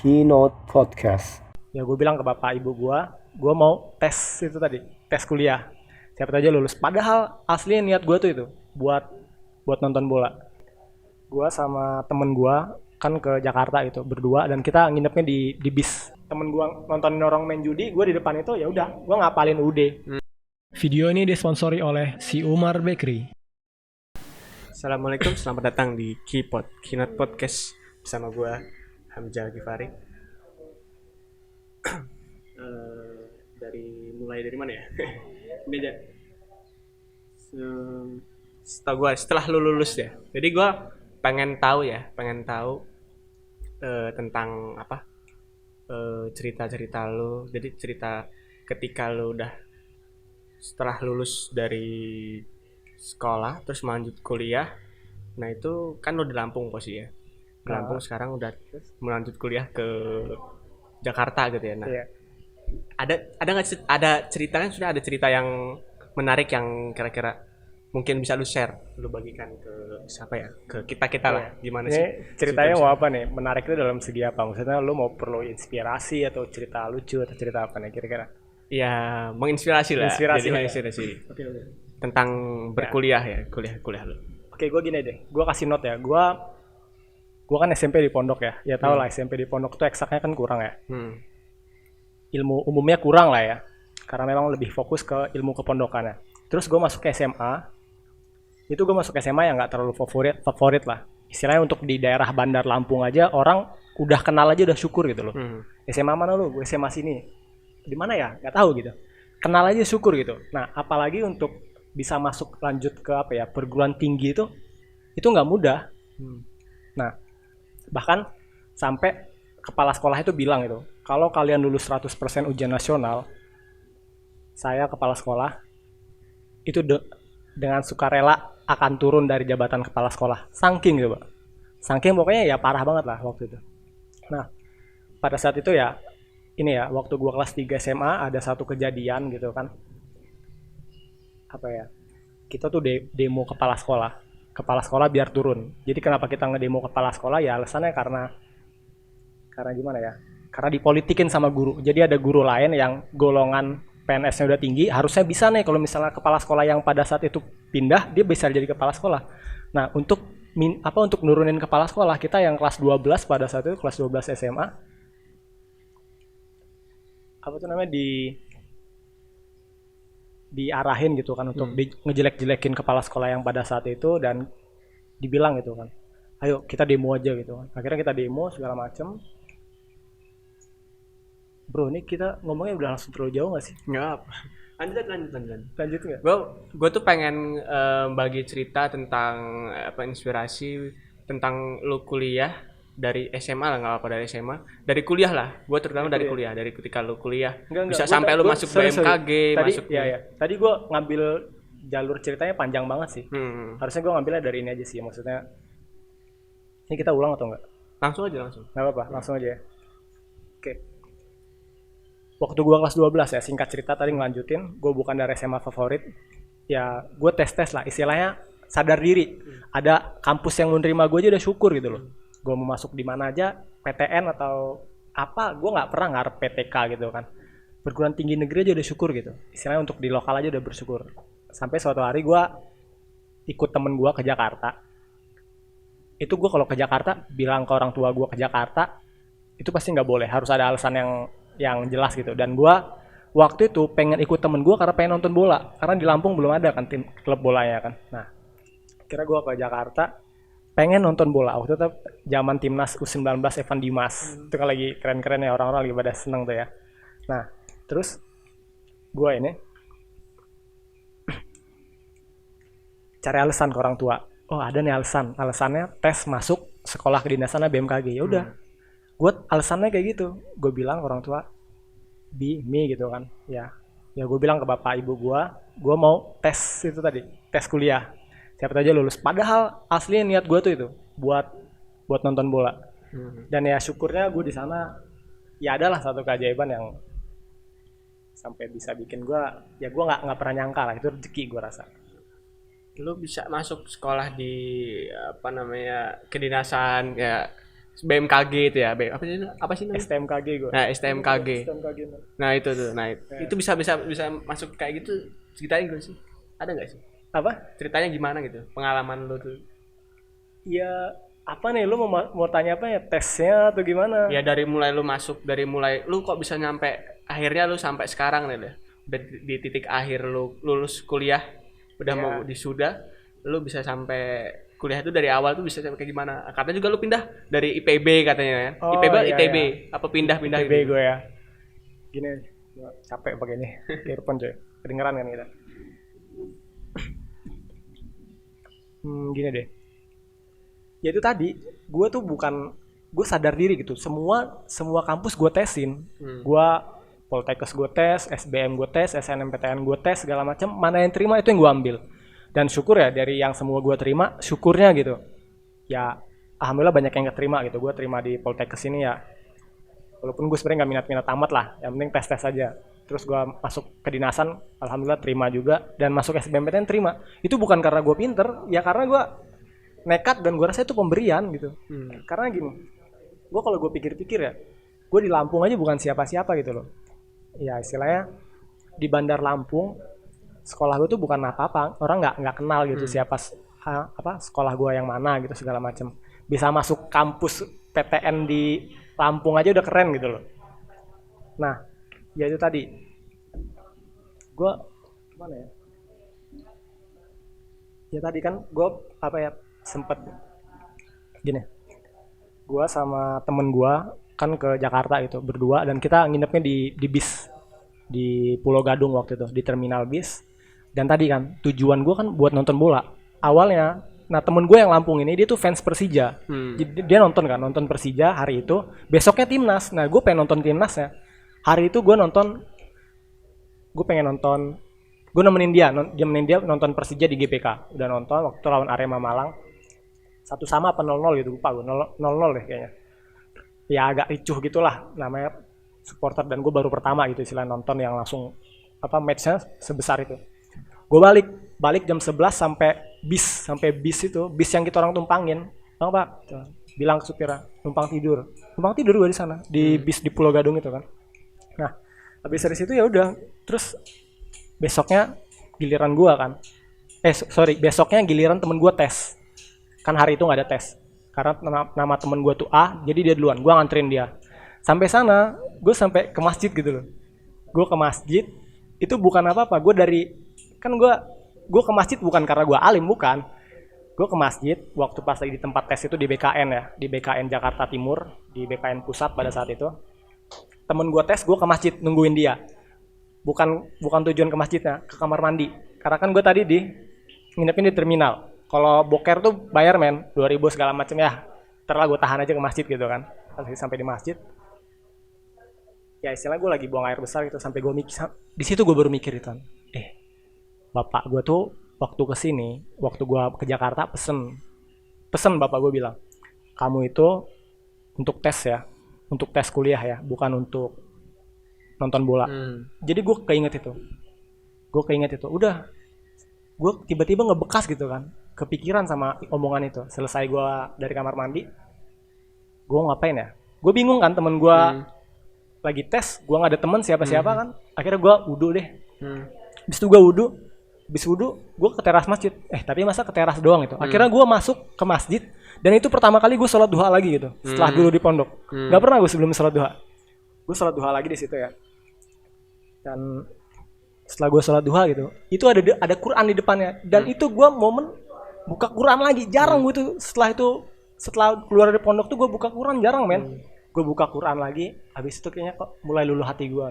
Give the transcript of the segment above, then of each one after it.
Keynote Podcast. Ya gue bilang ke bapak ibu gue mau tes itu tadi, tes kuliah. Siapa tahu aja lulus. Padahal aslinya niat gue tuh itu buat nonton bola. Gue sama temen gue kan ke Jakarta gitu berdua dan kita nginepnya di bis. Temen gue nontonin orang main judi, gue di depan itu ya udah, gue ngapalin UD. Video ini disponsori oleh si Umar Bakery. Assalamualaikum, selamat datang di Keynote Podcast bersama gue Hamzah Gifari. Mulai dari mana ya? Ini aja. Setelah lu lulus ya. Jadi gue pengen tahu tentang apa? Cerita-cerita lu. Jadi cerita ketika lu udah setelah lulus dari sekolah terus lanjut kuliah. Nah itu kan lo di Lampung posisi ya. Di Lampung sekarang udah melanjut kuliah ke Jakarta gitu ya. Nah, Iya. ada ceritanya, sudah ada cerita yang menarik yang kira-kira mungkin bisa lu share, lu bagikan ke siapa ya? Ke kita lah. Gimana sih? Ini ceritanya mau apa nih? Menarik itu dalam segi apa? Maksudnya lu mau perlu inspirasi atau cerita lucu atau cerita apa nih kira-kira? Ya, menginspirasi lah. Inspirasi Jadi lah ya. menginspirasi. Oke. Tentang berkuliah ya, kuliah lu. Oke, gue gini deh. Gue kasih note ya. Gue kan SMP di pondok ya. Ya tau lah SMP di pondok tuh eksaknya kan kurang ya. Ilmu umumnya kurang lah ya. Karena memang lebih fokus ke ilmu kepondokannya. Terus gue masuk ke SMA. Itu gue masuk SMA yang nggak terlalu favorit lah. Istilahnya untuk di daerah Bandar Lampung aja orang udah kenal aja udah syukur gitu loh. SMA mana lu? Gue SMA sini. Di mana ya? Nggak tahu gitu. Kenal aja syukur gitu. Nah, apalagi untuk bisa masuk lanjut ke apa ya, perguruan tinggi itu nggak mudah. Nah, bahkan sampai kepala sekolah itu bilang itu, kalau kalian lulus 100% ujian nasional, saya kepala sekolah itu dengan sukarela akan turun dari jabatan kepala sekolah. Saking gitu, Pak. Saking pokoknya ya parah banget lah waktu itu. Nah, pada saat itu ya ini ya, waktu gua kelas 3 SMA ada satu kejadian gitu kan. Apa ya? Kita tuh demo kepala sekolah biar turun. Jadi kenapa kita ngedemo kepala sekolah ya alasannya karena gimana ya? Karena dipolitikin sama guru. Jadi ada guru lain yang golongan PNS-nya udah tinggi, harusnya bisa nih kalau misalnya kepala sekolah yang pada saat itu pindah, dia bisa jadi kepala sekolah. Nah, untuk nurunin kepala sekolah, kita yang kelas 12 pada saat itu kelas 12 SMA diarahin gitu kan untuk ngejelek-jelekin kepala sekolah yang pada saat itu dan dibilang gitu kan, ayo kita demo aja gitu kan. Akhirnya kita demo segala macem. Bro, ini kita ngomongnya udah langsung terlalu jauh gak sih? Enggak. Lanjut. Lanjut nggak? Gue tuh pengen bagi cerita tentang inspirasi tentang lu kuliah dari SMA lah, nggak apa dari SMA, dari kuliah lah. Gue terutama dari kuliah, dari ketika lu kuliah bisa sampai lu masuk BMKG, masuk. Tadi gue ngambil jalur ceritanya panjang banget sih. Harusnya gue ngambilnya dari ini aja sih, maksudnya. Ini kita ulang atau enggak? Langsung aja. Nggak apa-apa, langsung aja ya. Oke. Waktu gue kelas 12 ya, singkat cerita tadi ngelanjutin, gue bukan dari SMA favorit. Ya, gue tes lah, istilahnya sadar diri. Ada kampus yang menerima gue aja udah syukur gitu loh. Gue mau masuk di mana aja, PTN atau apa, gue nggak pernah ngarep PTK gitu kan. Perguruan tinggi negeri aja udah syukur gitu. Istilahnya untuk di lokal aja udah bersyukur. Sampai suatu hari gue ikut temen gue ke Jakarta. Itu gue kalau ke Jakarta, bilang ke orang tua gue ke Jakarta, itu pasti nggak boleh. Harus ada alasan yang jelas gitu. Dan gue waktu itu pengen ikut temen gue karena pengen nonton bola. Karena di Lampung belum ada kan tim klub bolanya kan. Nah, kira gue ke Jakarta pengen nonton bola. Waktu itu zaman timnas U19 Evan Dimas. Itu kan lagi keren-keren ya, orang-orang lagi pada seneng tuh ya. Nah, terus gue ini cari alasan ke orang tua. Oh, ada nih alasan. Alasannya tes masuk sekolah kedinasan BMKG. Ya udah. Gue alasannya kayak gitu. Gue bilang ke orang tua, Mi gitu kan. Ya gue bilang ke bapak ibu gue mau tes itu tadi, tes kuliah. Siapa tahu aja lulus. Padahal aslinya niat gue tuh itu buat nonton bola. Dan ya syukurnya gue di sana ya adalah satu keajaiban yang sampai bisa bikin gue nggak pernah nyangka lah, itu rezeki gue rasa. Lu bisa masuk sekolah di kedinasan ya BMKG itu ya, apa sih namanya? STMKG gue. Nah, STMKG. STMKG. Nah, itu tuh. Nah, itu bisa masuk kayak gitu. Ceritain gue sih. Ada enggak sih? Apa? Ceritanya gimana gitu? Pengalaman lu tuh. Ya apa nih, lu mau tanya apa ya, tesnya atau gimana? Ya dari mulai lu masuk, dari mulai lu kok bisa nyampe akhirnya lu sampai sekarang nih deh. Udah di titik akhir lu lulus kuliah, udah mau wisuda, lu bisa sampai kuliah itu dari awal tuh bisa sampai kayak gimana? Katanya juga lu pindah dari IPB katanya kan. Oh, IPB iya, ITB iya. apa pindah-pindah IPB gitu. gue ya. Gini, gua capek pakai ini. Earphone coy. Kedengeran kan kita. Gini deh. Ya itu tadi, gue tuh gue sadar diri gitu. Semua kampus gue tesin. Gue Poltekkes gue tes, SBM gue tes, SNMPTN gue tes, segala macam. Mana yang terima itu yang gue ambil. Dan syukur ya dari yang semua gue terima, syukurnya gitu. Ya alhamdulillah banyak yang keterima gitu. Gue terima di Poltekkes ini ya. Walaupun gue sebenarnya nggak minat-minat amat lah. Yang penting tes-tes aja. Terus gue masuk kedinasan, alhamdulillah terima juga. Dan masuk SBMPTN terima. Itu bukan karena gue pinter, ya karena gue nekat dan gue rasa itu pemberian gitu. Karena gini, gue kalau gue pikir-pikir ya, gue di Lampung aja bukan siapa-siapa gitu loh. Ya istilahnya di Bandar Lampung, sekolah gue tuh bukan apa-apa, orang nggak kenal gitu siapa sekolah gue yang mana gitu segala macam. Bisa masuk kampus PTN di Lampung aja udah keren gitu loh. Nah, ya itu tadi, gue gimana ya? Ya tadi kan gue sempet gini, gue sama temen gue kan ke Jakarta itu berdua dan kita nginepnya di bis di Pulau Gadung waktu itu, di terminal bis. Dan tadi kan tujuan gue kan buat nonton bola awalnya. Nah temen gue yang Lampung ini dia tuh fans Persija. Jadi dia nonton Persija hari itu, besoknya timnas. Nah gue pengen nonton timnasnya hari itu. Gue nemenin dia nonton Persija di GBK. Udah nonton waktu lawan Arema Malang 1-1 apa 0-0 gitu, lupa gue, 0-0 deh kayaknya. Ya agak ricuh gitulah, namanya supporter dan gue baru pertama gitu istilah nonton yang langsung matchnya sebesar itu. Gue balik jam 11 sampai bis itu, bis yang kita orang tumpangin. Bang Pak, bilang ke supirnya, numpang tidur gue di sana di bis di Pulau Gadung itu kan. Nah habis dari situ ya udah, terus besoknya giliran gue kan, besoknya giliran temen gue tes. Kan hari itu nggak ada tes karena nama temen gue tuh A, jadi dia duluan, gue nganterin dia sampai sana. Gue sampai ke masjid gitu loh. Gue ke masjid itu bukan apa-apa, gue ke masjid bukan karena gue alim, bukan. Gue ke masjid waktu pas lagi di tempat tes itu di BKN ya, di BKN Jakarta Timur, di BKN Pusat pada saat itu. Temen gue tes, gue ke masjid nungguin dia. Bukan tujuan ke masjidnya, ke kamar mandi. Karena kan gue tadi nginepin di terminal. Kalau boker tuh bayar 2.000 segala macam ya. Terlah gue tahan aja ke masjid gitu kan. Sampai di masjid, ya istilah gue lagi buang air besar gitu, sampai gue mikir, di situ gue baru mikir itu, bapak gue tuh waktu kesini, waktu gue ke Jakarta pesen bapak gue bilang, kamu itu untuk tes ya, untuk tes kuliah ya, bukan untuk nonton bola. Jadi gue keinget itu, udah, gue tiba-tiba ngebekas gitu kan, kepikiran sama omongan itu. Selesai gue dari kamar mandi, gue ngapain ya, gue bingung kan, temen gue lagi tes, gue nggak ada temen siapa-siapa kan. Akhirnya gue wudhu deh. Habis itu gue wudhu, gue ke teras masjid. Tapi masa ke teras doang itu. Akhirnya gue masuk ke masjid, dan itu pertama kali gue sholat duha lagi gitu. Setelah dulu di pondok, nggak pernah gue sebelum sholat duha. Gue sholat duha lagi di situ ya. Dan setelah gue sholat duha gitu, itu ada Quran di depannya. Dan itu gue momen buka Quran lagi, jarang gue tuh. Setelah keluar dari pondok tuh gue buka Quran jarang, men. Gue buka Quran lagi, habis itu kayaknya kok mulai luluh hati gue.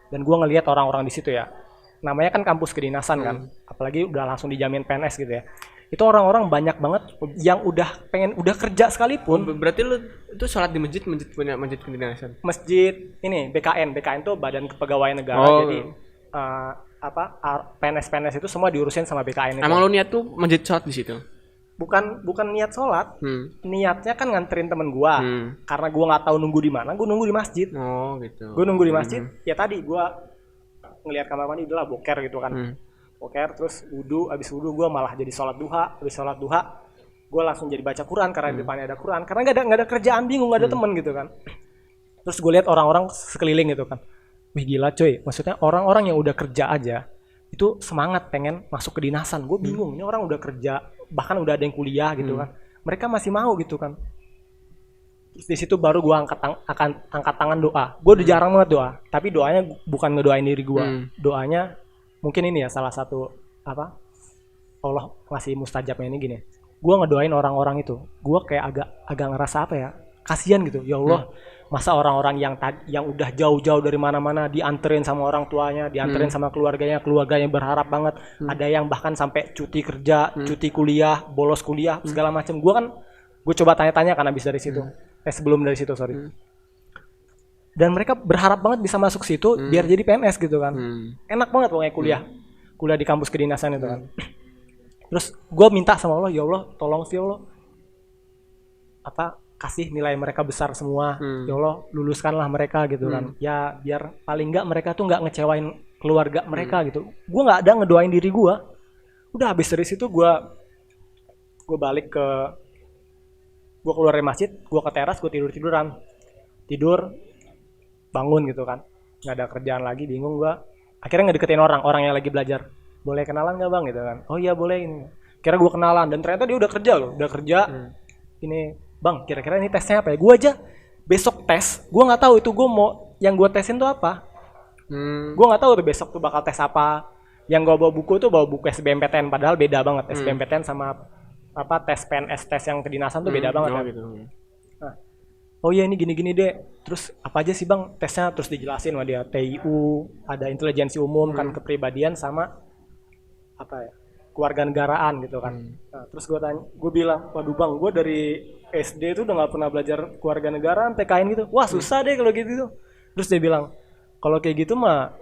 Dan gue ngelihat orang-orang di situ ya, namanya kan kampus kedinasan kan, apalagi udah langsung dijamin PNS gitu ya. Itu orang-orang banyak banget yang udah kerja sekalipun. Berarti lu itu sholat di masjid punya masjid kedinasan? Masjid ini BKN tuh Badan Kepegawaian Negara. Jadi PNS itu semua diurusin sama BKN itu. Emang lu niat tuh masjid sholat di situ? Bukan niat sholat, niatnya kan nganterin temen gua. Karena gua nggak tahu nunggu di mana, gua nunggu di masjid. Oh gitu. Gua nunggu di masjid. Ya tadi gua ngelihat kamar mandi, udahlah boker gitu kan. Boker, terus wudhu. Abis wudhu gua malah jadi sholat duha. Abis sholat duha gue langsung jadi baca Quran karena di depannya ada Quran, karena nggak ada kerjaan, bingung, nggak ada temen gitu kan. Terus gue lihat orang-orang sekeliling gitu kan, wih gila coy, maksudnya orang-orang yang udah kerja aja itu semangat pengen masuk ke dinasan. Gue bingung, ini orang udah kerja, bahkan udah ada yang kuliah gitu kan, mereka masih mau gitu kan. Terus di situ baru gue angkat tangan doa. Gue udah jarang banget doa, tapi doanya bukan ngedoain diri gue, doanya mungkin ini ya salah satu apa, Allah ngasih mustajabnya ini gini. Gue ngedoain orang-orang itu, gue kayak agak ngerasa apa ya, kasihan gitu. Ya Allah, masa orang-orang yang udah jauh-jauh dari mana-mana dianterin sama orang tuanya, dianterin sama keluarganya berharap banget. Ada yang bahkan sampai cuti kerja, cuti kuliah, bolos kuliah, segala macam. Gue coba tanya-tanya kan abis dari situ. Sebelum dari situ, sorry. Dan mereka berharap banget bisa masuk situ biar jadi PNS gitu kan. Enak banget pokoknya kuliah di kampus kedinasan itu kan. Terus gue minta sama Allah, ya Allah tolong sih Allah, apa, kasih nilai mereka besar semua, ya Allah luluskanlah mereka gitu kan. Ya biar paling enggak mereka tuh nggak ngecewain keluarga mereka gitu. Gue nggak ada ngedoain diri gue. Udah habis dari situ gue balik ke, gue keluar dari masjid, gue ke teras, gue tidur bangun gitu kan, nggak ada kerjaan lagi, bingung gue. Akhirnya ngedeketin orang yang lagi belajar, boleh kenalan nggak bang gitu kan. Oh iya boleh ini. Kira gue kenalan dan ternyata dia udah kerja. Ini bang, kira-kira ini tesnya apa ya? Gue aja besok tes, gue nggak tahu itu gue mau yang gue tesin tuh apa. Gue nggak tahu tuh besok tuh bakal tes apa. Yang gue bawa buku tuh bawa buku SBMPTN, padahal beda banget SBMPTN sama apa tes PNS, tes yang kedinasan tuh beda banget kan. Gitu. Nah, oh iya ini gini-gini deh. Terus apa aja sih bang tesnya? Terus dijelasin sama dia, TIU, ada intelijensi umum kan, kepribadian sama apa ya, kewarganegaraan gitu kan. Nah, terus gue bilang, waduh bang, gue dari SD tuh udah nggak pernah belajar kewarganegaraan, PKN gitu. Wah susah deh kalau gitu tuh. Terus dia bilang, kalau kayak gitu mah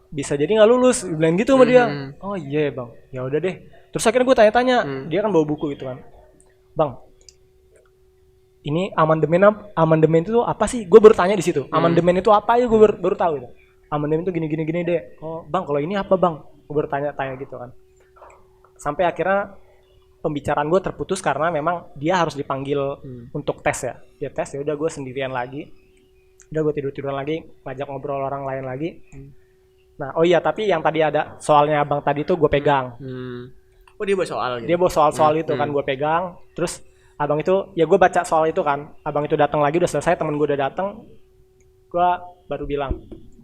bisa jadi nggak lulus. Bilang gitu sama dia. Oh iya bang, ya udah deh. Terus akhirnya gue tanya-tanya, dia kan bawa buku gitu kan. Bang, ini amandemen itu apa sih? Gue baru tanya di situ. Amandemen itu apa ya? Gue baru tahu itu. Amandemen itu gini deh. Oh bang, kalau ini apa bang? Gue baru tanya gitu kan. Sampai akhirnya pembicaraan gue terputus karena memang dia harus dipanggil untuk tes ya. Dia tes, ya udah gue sendirian lagi. Udah gue tiduran lagi, ngajak ngobrol orang lain lagi. Nah, oh iya, tapi yang tadi ada soalnya abang tadi tuh gue pegang. Oh dia bawa soal gitu. Dia bawa soal itu kan gue pegang. Terus abang itu, ya gue baca soal itu kan. Abang itu datang lagi, udah selesai, temen gue udah datang. Gue baru bilang,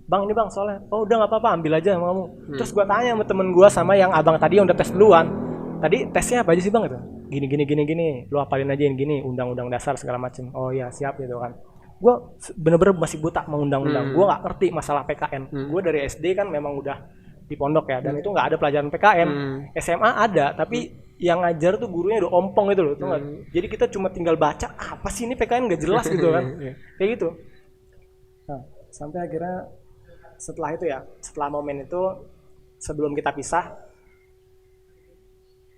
bang ini bang soalnya. Oh udah nggak apa-apa, ambil aja sama kamu. Terus gue tanya sama temen gue sama yang abang tadi yang udah tes duluan. Tadi tesnya apa aja sih bang itu? Gini. Lu hafalin aja yang gini, undang-undang dasar segala macem. Oh iya siap gitu kan. Gue bener-bener masih buta mau undang-undang. Gue nggak ngerti masalah PKN. Gue dari SD kan memang udah di pondok ya, dan itu nggak ada pelajaran PKN. SMA ada, tapi yang ngajar tuh gurunya udah ompong gitu loh, tuh nggak. Jadi kita cuma tinggal baca apa sih ini PKN, nggak jelas gitu kan, kayak gitu. Nah, sampai akhirnya setelah itu ya, setelah momen itu, sebelum kita pisah,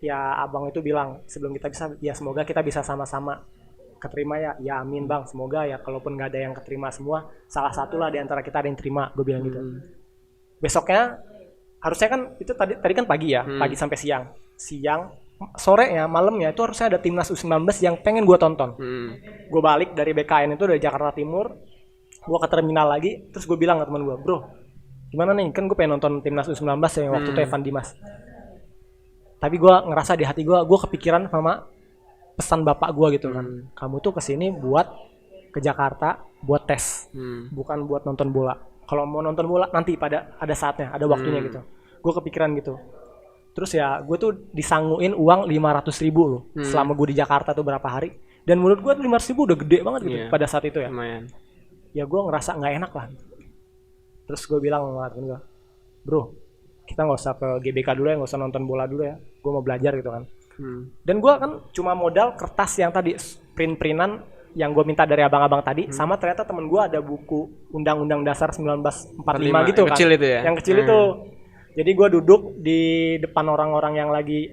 ya abang itu bilang sebelum kita pisah, ya semoga kita bisa sama-sama keterima ya. Ya amin bang, semoga ya, kalaupun nggak ada yang keterima semua, salah satu lah di antara kita ada yang terima, gue bilang gitu. Besoknya harusnya kan itu tadi kan pagi ya, pagi sampai siang, sorenya, malamnya itu harusnya ada timnas U19 yang pengen gue tonton. Gue balik dari BKN itu dari Jakarta Timur, gue ke terminal lagi, terus gue bilang ke teman gue, bro, gimana nih, kan gue pengen nonton timnas U19 yang waktu itu Evan Dimas. Tapi gue ngerasa di hati gue kepikiran sama pesan bapak gue gitu kan, kamu tuh kesini buat ke Jakarta buat tes, bukan buat nonton bola. Kalau mau nonton bola nanti ada saatnya, ada waktunya gitu. Gue kepikiran gitu. Terus ya gue tuh disanguin uang 500.000 loh selama gue di Jakarta tuh berapa hari. Dan menurut gue 500.000 udah gede banget gitu pada saat itu ya. Lumayan. Ya gue ngerasa nggak enak lah. Terus gue bilang sama temen gue, bro, kita nggak usah ke GBK dulu ya, nggak usah nonton bola dulu ya. Gue mau belajar gitu kan. Dan gue kan cuma modal kertas yang tadi print-printan yang gue minta dari abang-abang tadi, sama ternyata temen gue ada buku Undang-Undang Dasar 1945 gitu kan. Kecil itu ya? Yang kecil itu. Jadi gue duduk di depan orang-orang yang lagi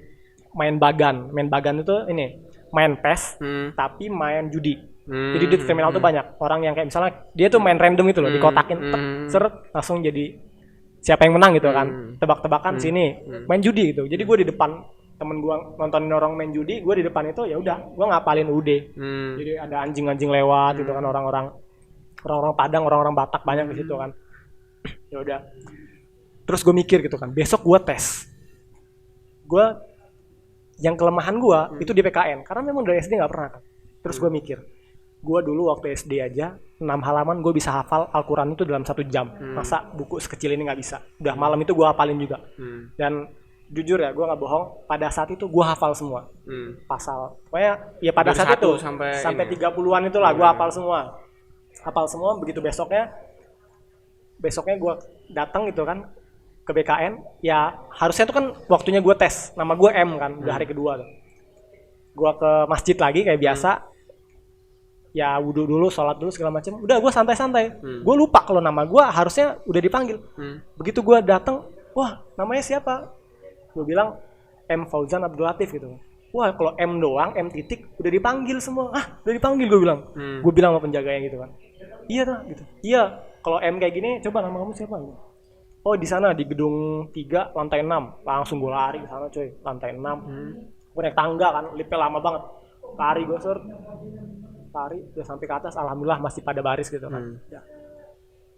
main bagan. Main bagan itu ini, main PES, tapi main judi. Jadi di terminal tuh banyak orang yang kayak misalnya dia tuh main random itu loh, dikotakin, seret, langsung jadi siapa yang menang gitu kan. Tebak-tebakan sini, main judi gitu. Jadi gue di depan temen gue nontonin orang main judi, gue di depan itu ya udah gue ngapalin UD. Jadi ada anjing-anjing lewat gitu kan, orang-orang Padang, orang-orang Batak banyak di situ kan. Ya udah, terus gue mikir gitu kan, besok gue tes. Gue yang kelemahan gue itu di PKN karena memang dari SD nggak pernah kan. Terus gue mikir, gue dulu waktu SD aja 6 halaman gue bisa hafal Al-Quran itu dalam 1 jam. Masa buku sekecil ini nggak bisa? Udah malam itu gue hafalin juga. Dan jujur ya, gue nggak bohong, pada saat itu gue hafal semua pasal. Pokoknya ya pada dari saat itu sampai 30-an itulah gue hafal semua. Hafal semua. Begitu besoknya gue datang gitu kan ke BKN, ya harusnya itu kan waktunya gue tes, nama gue M kan, udah hari kedua tuh. Gue ke masjid lagi kayak biasa, ya wudhu dulu, sholat dulu segala macam. Udah gue santai-santai, gue lupa kalau nama gue harusnya udah dipanggil. Begitu gue datang, wah namanya siapa? Gue bilang M Fauzan Abdul Latif gitu. Wah kalau M doang, M titik udah dipanggil semua. Udah dipanggil gue bilang. Gue bilang sama penjaganya gitu kan. Iya tuh gitu. Iya, kalau M kayak gini coba nama kamu siapa gitu. Oh di sana di gedung 3 lantai 6. Langsung gue lari ke sana coy, lantai 6. Gue naik tangga kan, liftnya lama banget. Lari gue lari udah sampai ke atas, alhamdulillah masih pada baris gitu kan. Ya.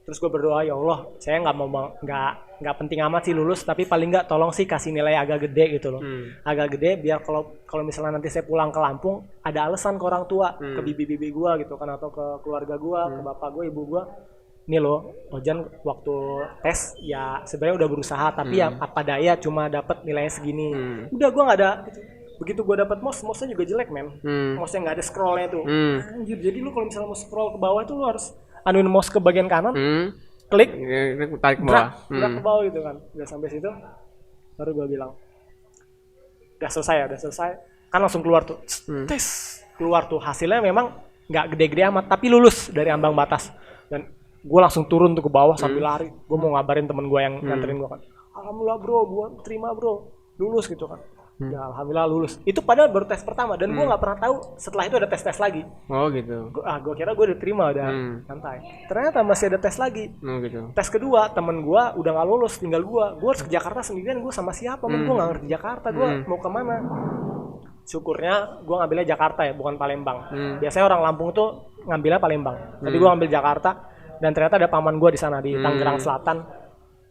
Terus gue berdoa, ya Allah, saya nggak penting amat sih lulus, tapi paling nggak tolong sih kasih nilai agak gede gitu loh. Agak gede biar kalau misalnya nanti saya pulang ke Lampung ada alasan ke orang tua, ke bibi-bibi gue gitu kan, atau ke keluarga gue, ke bapak gue, ibu gue. Nih loh, Ojan waktu tes ya sebenarnya udah berusaha, tapi ya apa daya cuma dapat nilainya segini. Udah gue nggak ada. Gitu. Begitu gue dapat mouse-nya juga jelek men. Mouse-nya nggak ada scrollnya tuh. Anjir, jadi lu kalau misalnya mau scroll ke bawah itu lu harus anuin mouse ke bagian kanan, klik, tarik ke bawah, gerak ke bawah gitu kan. Udah sampai situ, baru gue bilang, udah selesai, kan langsung keluar tuh, tes, keluar tuh hasilnya memang nggak gede-gede amat, tapi lulus dari ambang batas. Dan gue langsung turun tuh ke bawah sambil lari, gue mau ngabarin temen gue yang nganterin gue kan, alhamdulillah bro, gue terima bro, lulus gitu kan. Ya alhamdulillah lulus. Itu padahal baru tes pertama dan gue nggak pernah tahu setelah itu ada tes lagi. Oh gitu. Gue kira gue udah terima udah santai. Ternyata masih ada tes lagi. Oh gitu. Tes kedua temen gue udah nggak lulus, tinggal gue. Gue harus ke Jakarta sendirian. Gue sama siapa? Gue nggak ngerti Jakarta. Gue mau kemana? Syukurnya gue ngambilnya Jakarta ya, bukan Palembang. Biasanya orang Lampung tuh ngambilnya Palembang. Tapi gue ngambil Jakarta dan ternyata ada paman gue di sana di Tangerang Selatan.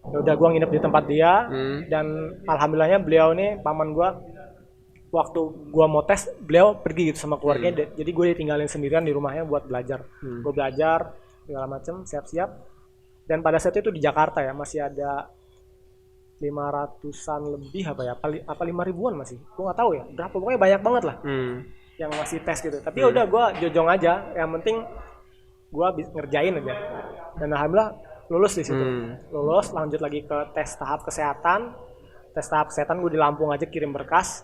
Ya udah gue nginep di tempat dia dan alhamdulillahnya beliau nih paman gue waktu gue mau tes beliau pergi gitu sama keluarganya jadi gue ditinggalin sendirian di rumahnya buat belajar. Gue belajar segala macem siap-siap dan pada saat itu di Jakarta ya masih ada 500-an lebih apa 5 ribuan masih gue nggak tahu ya berapa pokoknya banyak banget lah yang masih tes gitu tapi udah gue jojong aja yang penting gue ngerjain aja dan alhamdulillah lulus di situ. Lulus lanjut lagi ke tes tahap kesehatan. Tes tahap kesehatan gue di Lampung aja kirim berkas.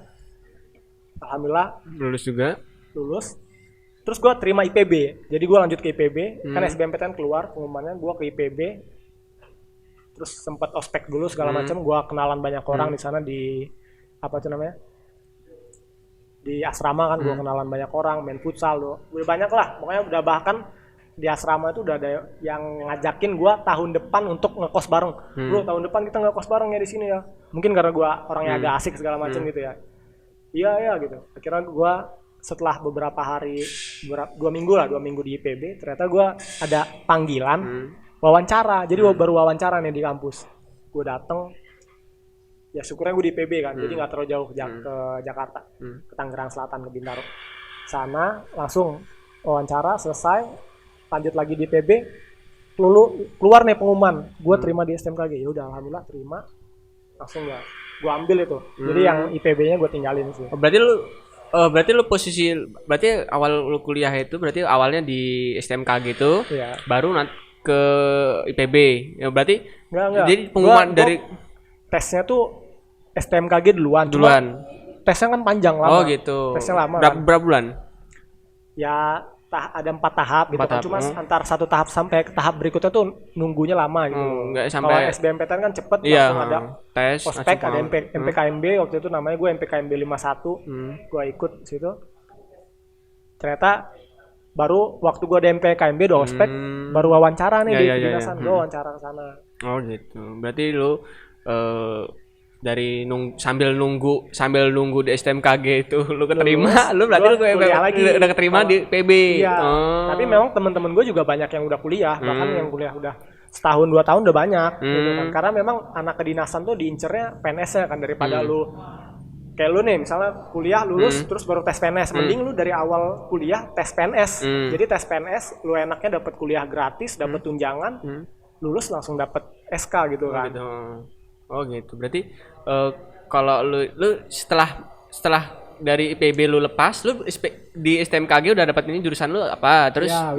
Alhamdulillah lulus juga. Lulus. Terus gue terima IPB. Jadi gue lanjut ke IPB. Kan SBMPTN keluar pengumumannya gue ke IPB. Terus sempat ospek dulu segala macam. Gue kenalan banyak orang di sana di apa tuh namanya? Di asrama kan gue kenalan banyak orang, main futsal loh. Udah banyak lah. Pokoknya udah bahkan di asrama itu udah ada yang ngajakin gue tahun depan untuk ngekos bareng. Bro, tahun depan kita ngekos bareng ya di sini ya. Mungkin karena gue orangnya agak asik segala macam gitu ya. Iya gitu. Akhirnya gue setelah beberapa hari, 2 minggu di IPB, ternyata gue ada panggilan wawancara. Jadi baru wawancara nih di kampus. Gue dateng, ya syukurnya gue di IPB kan, jadi nggak terlalu jauh ke Jakarta, ke Tangerang Selatan, ke Bintaro. Sana langsung wawancara selesai. Lanjut lagi di PB, keluar nih pengumuman, gue terima di STMKG. Ya udah alhamdulillah terima, langsung gue ambil itu. Jadi yang IPB-nya gue tinggalin sih. Berarti lu awal lu kuliah itu berarti awalnya di STMKG itu, baru ke IPB. Ya berarti enggak. Jadi pengumuman dari tesnya tuh STMKG duluan. Tesnya kan panjang lama. Oh gitu. Tesnya lama. Berapa bulan? Ya ada 4 tahap gitu kan. Cuma antar satu tahap sampai ke tahap berikutnya tuh nunggunya lama gitu. Kalau SBMPTN kan cepet langsung ada tes, ospek, ada MPKMB waktu itu namanya gue MPKMB 51. Gue ikut situ. Ternyata baru waktu gue ada MPKMB udah ospek, baru wawancara nih di dinasan. Gue wawancara ke sana. Oh gitu. Berarti lu dari sambil nunggu di STMKG itu lu keterima, lu berarti lu kuliah lagi. Udah keterima di PB. Iya. Tapi memang teman-teman gue juga banyak yang udah kuliah, bahkan yang kuliah udah setahun 2 tahun udah banyak gitu kan. Karena memang anak kedinasan tuh diincernya PNS ya kan, daripada lu kayak lu nih misalnya kuliah lulus terus baru tes PNS. Mending lu dari awal kuliah tes PNS. Jadi tes PNS lu enaknya dapat kuliah gratis, dapat tunjangan, lulus langsung dapat SK gitu kan. Oh gitu. Berarti kalau lu setelah dari IPB lu lepas, lu di STMKG udah dapat ini jurusan lu apa? Terus ya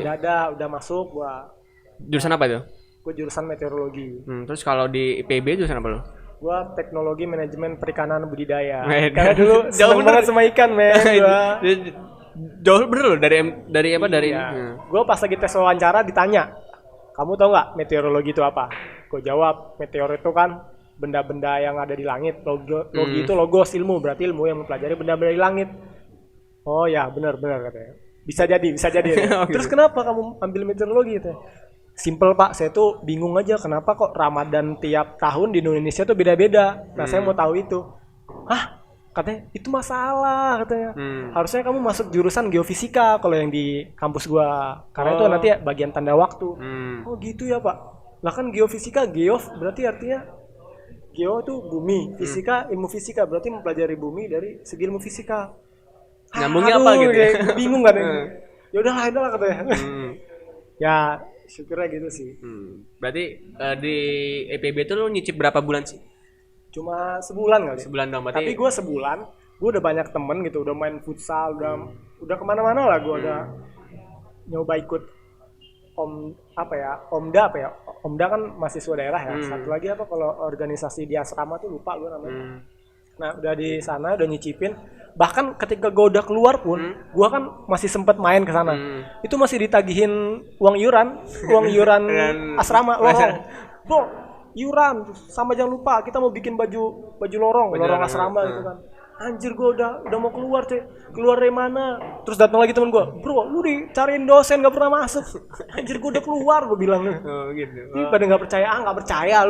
udah masuk gua. Jurusan apa itu? Gua jurusan meteorologi. Terus kalau di IPB jurusan apa lu? Gua teknologi manajemen perikanan budidaya. Karena dulu jauh banget sama ikan, men. Jauh bener loh dari apa dari Gua pas lagi tes wawancara ditanya, "Kamu tahu nggak meteorologi itu apa?" Gua jawab, "Meteor itu kan benda-benda yang ada di langit. Logi itu logos, ilmu, berarti ilmu yang mempelajari benda-benda di langit." "Oh ya, benar katanya. Bisa jadi. Terus kenapa kamu ambil meteorologi itu?" "Simple Pak, saya tuh bingung aja kenapa kok Ramadan tiap tahun di Indonesia tuh beda-beda. Nah, saya mau tahu itu." "Hah?" Katanya, "Itu masalah," katanya. "Harusnya kamu masuk jurusan geofisika kalau yang di kampus gua. Karena itu nanti bagian tanda waktu." "Oh gitu ya Pak." Lah kan geofisika, geof berarti artinya geo itu bumi, fisika ilmu fisika, berarti mempelajari bumi dari segi ilmu fisika. Nyambungnya apa gitu ya? Bingung kan. Ya udahlah katanya. Ya syukurnya gitu sih. Berarti di EPB itu lu nyicip berapa bulan sih? Cuma sebulan kali. Sebulan dong berarti. Tapi gue sebulan, gue udah banyak temen gitu, udah main futsal, udah kemana-mana lah gue udah nyoba ikut Omda kan mahasiswa daerah ya. Satu lagi apa kalau organisasi di asrama tuh lupa gue namanya. Nah udah di sana udah nyicipin. Bahkan ketika gue udah keluar pun, gue kan masih sempet main ke sana. Itu masih ditagihin uang iuran asrama lorong. Bro, iuran sama jangan lupa kita mau bikin baju lorong asrama gitu kan. Anjir, gue udah mau keluar dari mana? Terus datang lagi temen gue, "Bro, lu dicariin dosen gak pernah masuk." Anjir, gue udah keluar, gue bilang. Gitu. Ini pada nggak percaya nggak percaya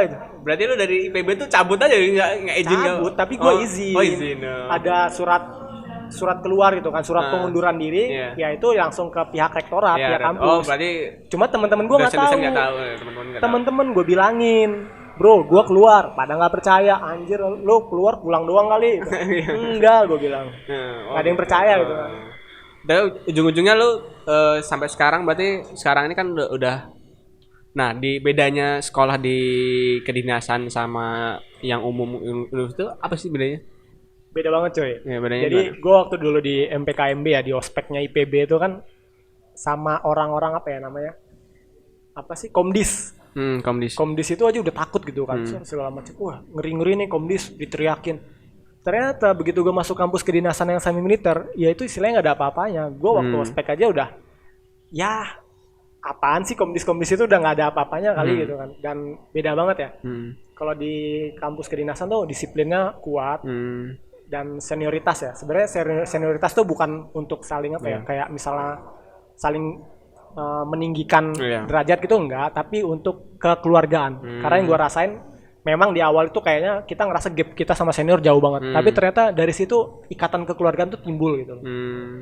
gitu. Berarti lu dari IPB tuh cabut aja nggak izin? Cabut, tapi gue izin. Izin. Ada surat keluar gitu kan, surat pengunduran diri, ya itu langsung ke pihak rektorat, pihak kampus. Oh, berarti cuma teman-teman gue nggak tahu. Teman-teman gue bilangin, "Bro, gue keluar." Pada nggak percaya. "Anjir, lu keluar pulang doang kali." Enggak, gue bilang. Nggak ada yang percaya gitu kan. Dan ujung-ujungnya lu sampai sekarang berarti sekarang ini kan udah. Nah, di bedanya sekolah di kedinasan sama yang umum itu apa sih bedanya? Beda banget coy. Ya, bedanya jadi gue waktu dulu di MPKMB ya, di ospeknya IPB itu kan sama orang-orang apa ya namanya? Apa sih? Komdis. Komdis itu aja udah takut gitu kan. Segala macam. Wah, ngeri-ngeri nih Komdis, diteriakin. Ternyata begitu gue masuk kampus kedinasan yang semi militer, ya itu istilahnya nggak ada apa-apanya. Gue waktu ospek aja udah, ya apaan sih Komdis itu udah nggak ada apa-apanya kali gitu kan. Dan beda banget ya. Kalau di kampus kedinasan tuh disiplinnya kuat. Dan senioritas ya. Sebenarnya senioritas tuh bukan untuk saling apa ya, kayak misalnya saling meninggikan derajat gitu enggak, tapi untuk kekeluargaan. Karena yang gue rasain memang di awal itu kayaknya kita ngerasa gap kita sama senior jauh banget, tapi ternyata dari situ ikatan kekeluargaan tuh timbul gitu.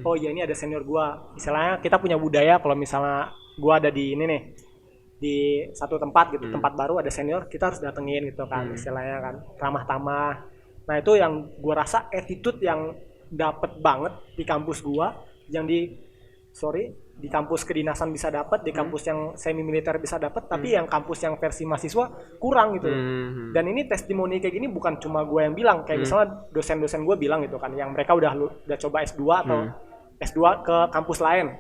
Oh iya, ini ada senior gue. Misalnya kita punya budaya kalau misalnya gue ada di ini nih, di satu tempat gitu, tempat baru ada senior, kita harus datengin gitu kan, istilahnya kan ramah-tamah. Nah itu yang gue rasa attitude yang dapet banget di kampus gue, yang di kampus kedinasan bisa dapat, di kampus yang semi militer bisa dapat, tapi yang kampus yang versi mahasiswa kurang gitu. Dan ini testimoni kayak gini bukan cuma gue yang bilang, kayak misalnya dosen-dosen gue bilang gitu kan, yang mereka udah coba S2 atau S2 ke kampus lain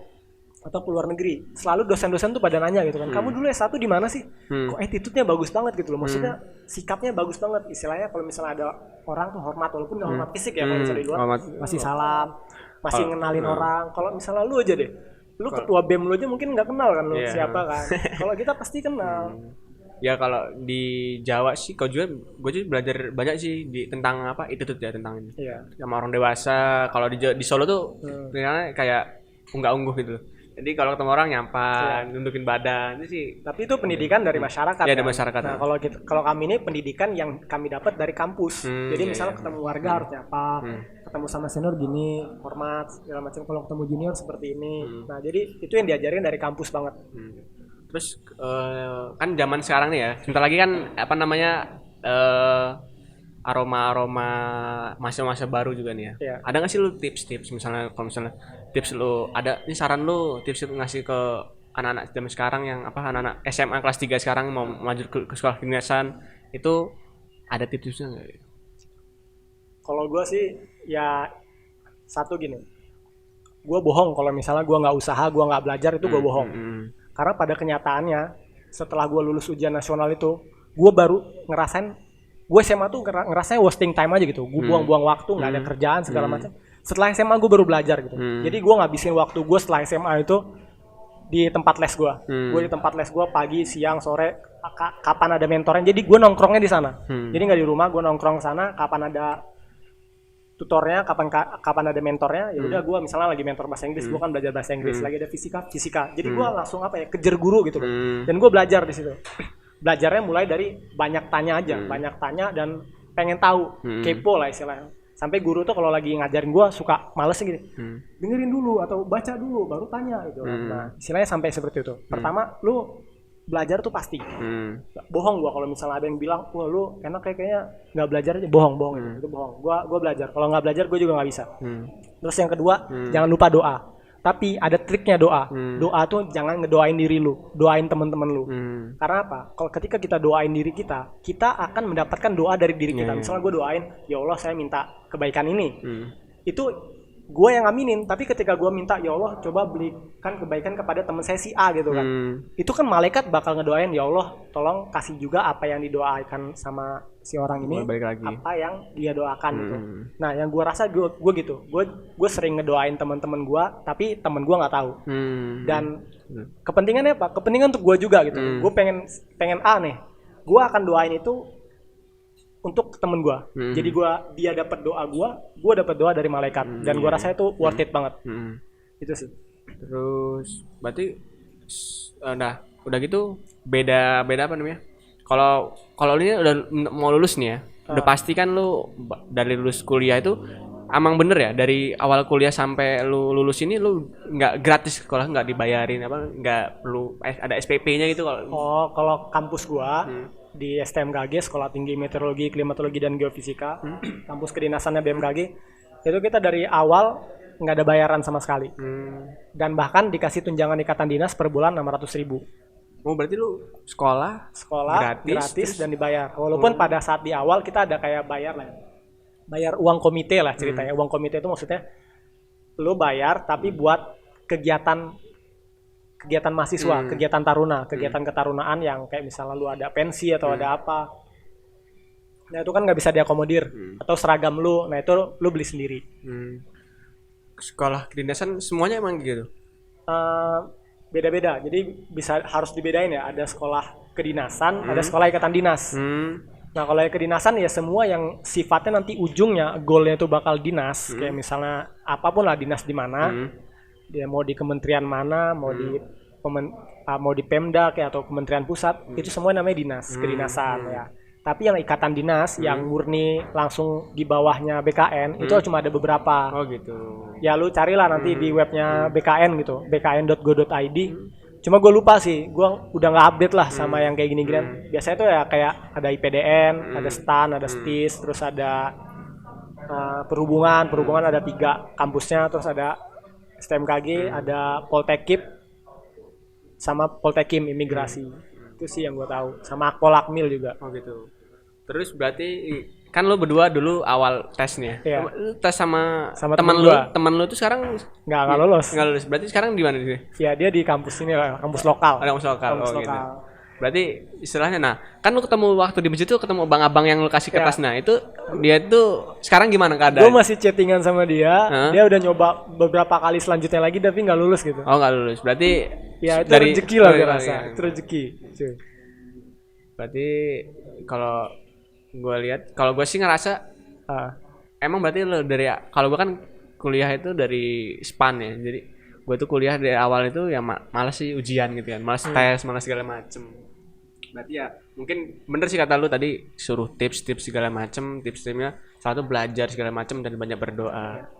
atau ke luar negeri. Selalu dosen-dosen tuh pada nanya gitu kan, "Kamu dulu S1 di mana sih? Kok attitude-nya bagus banget gitu loh." Maksudnya sikapnya bagus banget. Istilahnya kalau misalnya ada orang tuh hormat, walaupun nggak hormat fisik ya, kalau misalnya di luar masih salam, masih ngenalin orang. Kalau misalnya lu aja deh, lu ketua BEM lu aja mungkin nggak kenal kan lu siapa kan. Kalau kita pasti kenal. Ya kalau di Jawa sih, gue juga belajar banyak sih tentang apa itu tuh ya, tentang ini. Sama orang dewasa. Kalau di Solo tuh ternyata kayak unggah-ungguh gitu. Jadi kalau ketemu orang nyapa, Iya. nundukin badan itu sih. Tapi itu pendidikan dari masyarakat. Iya, dari kan? masyarakat. Nah, kalau kami ini pendidikan yang kami dapat dari kampus. Jadi Iya, misalnya iya. ketemu warga harus nyapa, ketemu sama senior gini, hormat segala macam. Kalau ketemu junior seperti ini. Nah, jadi itu yang diajarin dari kampus banget. Terus kan zaman sekarang nih ya, sebentar lagi kan apa namanya aroma masa-masa baru juga nih ya. Iya. Ada nggak sih lu tips-tips misalnya kalau misalnya tips lu ada ini saran lu tips lu ngasih ke anak-anak zaman sekarang yang apa anak-anak SMA kelas 3 sekarang mau maju ke sekolah kedinasan itu ada tipsnya nggak? Kalau gue sih ya satu gini, gue bohong kalau misalnya gue nggak usaha, gue nggak belajar itu gue bohong. Karena pada kenyataannya setelah gue lulus ujian nasional itu, gue baru ngerasain gue SMA tuh ngerasain wasting time aja gitu. Gue buang-buang waktu, nggak ada kerjaan segala macam. Setelah SMA gue baru belajar gitu. Jadi gue ngabisin waktu gue setelah SMA itu di tempat les gue. Gue di tempat les gue pagi, siang, sore, kapan ada mentornya. Jadi gue nongkrongnya di sana. Jadi nggak di rumah, gue nongkrong sana. Kapan ada tutornya, kapan ada mentornya, ya udah gue misalnya lagi mentor bahasa Inggris, gue kan belajar bahasa Inggris. Lagi ada fisika. Jadi gue langsung apa ya kejar guru gitu loh. Dan gue belajar di situ. Belajarnya mulai dari banyak tanya aja, banyak tanya dan pengen tahu, kepo lah istilahnya. Sampai guru tuh kalau lagi ngajarin gue suka males gitu, dengerin dulu atau baca dulu baru tanya gitu. Nah istilahnya sampai seperti itu. Pertama lu belajar tuh pasti. Bohong gue kalau misalnya ada yang bilang, wah lu enak kayaknya nggak belajar aja, bohong itu bohong. Gue belajar. Kalau nggak belajar gue juga nggak bisa. Terus yang kedua jangan lupa doa. Tapi ada triknya doa. Doa tuh jangan ngedoain diri lu, doain teman-teman lu. Karena apa? Kalau ketika kita doain diri kita akan mendapatkan doa dari diri kita. Misalnya gue doain, ya Allah saya minta kebaikan ini. Itu gue yang aminin. Tapi ketika gue minta, ya Allah coba berikan kebaikan kepada teman saya si A gitu kan. Itu kan malaikat bakal ngedoain, ya Allah tolong kasih juga apa yang didoakan sama si orang ini, apa yang dia doakan gitu. Nah yang gue rasa gue gitu, gue sering ngedoain teman-teman gue, tapi teman gue nggak tahu. Dan kepentingannya apa? Kepentingan untuk gue juga gitu. Gue pengen A nih, gue akan doain itu untuk temen gue. Jadi dia dapat doa gue dapat doa dari malaikat. Dan gue rasa itu worth it banget. Itu sih. Terus berarti udah gitu beda apa namanya? Kalau ini udah mau lulus nih ya, udah pasti kan lu dari lulus kuliah itu emang bener ya dari awal kuliah sampai lu lulus ini lu nggak gratis sekolah, nggak dibayarin apa, nggak perlu ada SPP-nya gitu kalau? Oh kalau kampus gua di STMKG Sekolah Tinggi Meteorologi, Klimatologi dan Geofisika, kampus kedinasannya BMKG, itu kita dari awal nggak ada bayaran sama sekali, dan bahkan dikasih tunjangan ikatan dinas per bulan 600.000. Oh berarti lu sekolah gratis dan dibayar. Walaupun pada saat di awal kita ada kayak bayar uang komite lah ceritanya. Uang komite itu maksudnya lu bayar tapi buat kegiatan mahasiswa, kegiatan taruna, kegiatan ketarunaan yang kayak misalnya lu ada pensi atau ada apa. Nah itu kan nggak bisa diakomodir. Atau seragam lu, nah itu lu beli sendiri. Sekolah kedinasan semuanya emang gitu? Beda-beda, jadi harus dibedain ya. Ada sekolah kedinasan, ada sekolah ikatan dinas. Nah kalau kedinasan ya semua yang sifatnya nanti ujungnya goalnya itu bakal dinas, kayak misalnya apapun lah dinas di mana, dia mau di kementerian mana, mau di Pemda kayak atau kementerian pusat, itu semua namanya dinas, kedinasan ya. Tapi yang ikatan dinas yang murni langsung di bawahnya BKN itu cuma ada beberapa. Oh gitu. Ya lu carilah nanti di webnya BKN gitu, bkn.go.id. Cuma gue lupa sih, gue udah nggak update lah sama yang kayak gini-ginian. Biasanya tuh ya kayak ada IPDN, ada STAN, ada STIS, terus ada perhubungan ada 3 kampusnya, terus ada STMKG, ada Poltekip, sama Poltekim imigrasi. Itu sih yang gue tahu, sama Akpol Akmil juga. Oh gitu. Terus berarti kan lo berdua dulu awal tes nih ya. Iya. Lu tes sama teman lu tuh sekarang nggak lulus. Nggak lulus. Berarti sekarang di mana sih? Ya dia di kampus ini lah, kampus lokal. Ada kampus lokal. Kampus gitu. lokal. Berarti istilahnya, nah kan lu ketemu waktu di masjid tuh ketemu abang-abang yang lu kasih kertas. Nah itu dia tuh sekarang gimana keadaan? Gue masih chattingan sama dia. Dia udah nyoba beberapa kali selanjutnya lagi tapi nggak lulus gitu. Oh nggak lulus. Berarti ya itu rezeki lah gue rasa. Itu rezeki. Berarti kalau gue lihat, kalau gue sih ngerasa emang berarti lo dari, kalau gue kan kuliah itu dari SPAN ya, jadi gue tuh kuliah dari awal itu ya malas sih ujian gitu kan, malas tes, malas segala macem. Berarti ya mungkin bener sih kata lu tadi, suruh tips segala macem, tips-tipsnya satu belajar segala macem dan banyak berdoa.